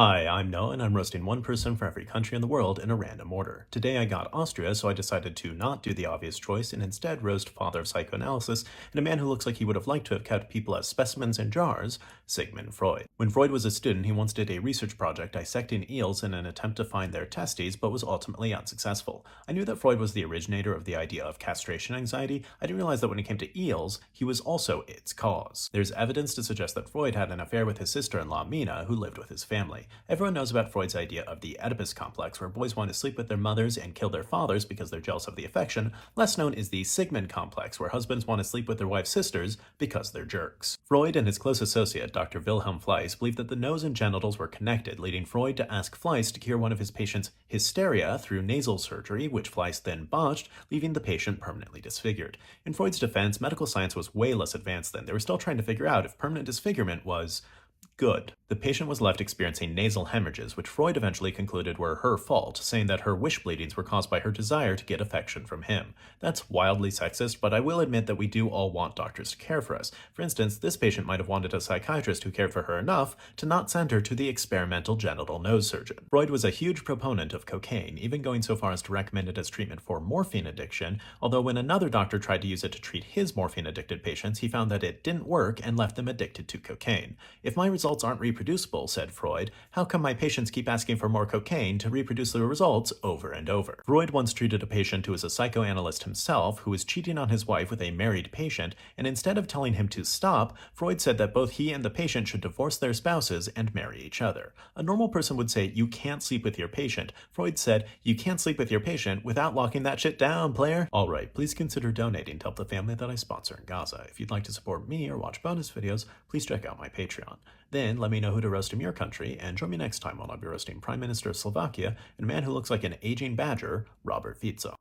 Hi, I'm Noah, and I'm roasting one person for every country in the world in a random order. Today I got Austria, so I decided to not do the obvious choice and instead roast father of psychoanalysis and a man who looks like he would have liked to have kept people as specimens in jars, Sigmund Freud. When Freud was a student, he once did a research project dissecting eels in an attempt to find their testes, but was ultimately unsuccessful. I knew that Freud was the originator of the idea of castration anxiety. I didn't realize that when it came to eels, he was also its cause. There's evidence to suggest that Freud had an affair with his sister-in-law Mina, who lived with his family. Everyone knows about Freud's idea of the Oedipus complex, where boys want to sleep with their mothers and kill their fathers because they're jealous of the affection. Less known is the Sigmund complex, where husbands want to sleep with their wives' sisters because they're jerks. Freud and his close associate, Dr. Wilhelm Fleiss, believed that the nose and genitals were connected, leading Freud to ask Fleiss to cure one of his patient's hysteria through nasal surgery, which Fleiss then botched, leaving the patient permanently disfigured. In Freud's defense, medical science was way less advanced then. They were still trying to figure out if permanent disfigurement was good. The patient was left experiencing nasal hemorrhages, which Freud eventually concluded were her fault, saying that her wish bleedings were caused by her desire to get affection from him. That's wildly sexist, but I will admit that we do all want doctors to care for us. For instance, this patient might have wanted a psychiatrist who cared for her enough to not send her to the experimental genital nose surgeon. Freud was a huge proponent of cocaine, even going so far as to recommend it as treatment for morphine addiction, although when another doctor tried to use it to treat his morphine-addicted patients, he found that it didn't work and left them addicted to cocaine. If my results aren't reproducible, said Freud, how come my patients keep asking for more cocaine to reproduce the results over and over? Freud once treated a patient who was a psychoanalyst himself who was cheating on his wife with a married patient, and instead of telling him to stop, Freud said that both he and the patient should divorce their spouses and marry each other. A normal person would say, you can't sleep with your patient. Freud said, you can't sleep with your patient without locking that shit down, player. Alright, please consider donating to help the family that I sponsor in Gaza. If you'd like to support me or watch bonus videos, please check out my Patreon. Then let me know who to roast in your country, and join me next time when I'll be roasting Prime Minister of Slovakia and a man who looks like an aging badger, Robert Fico.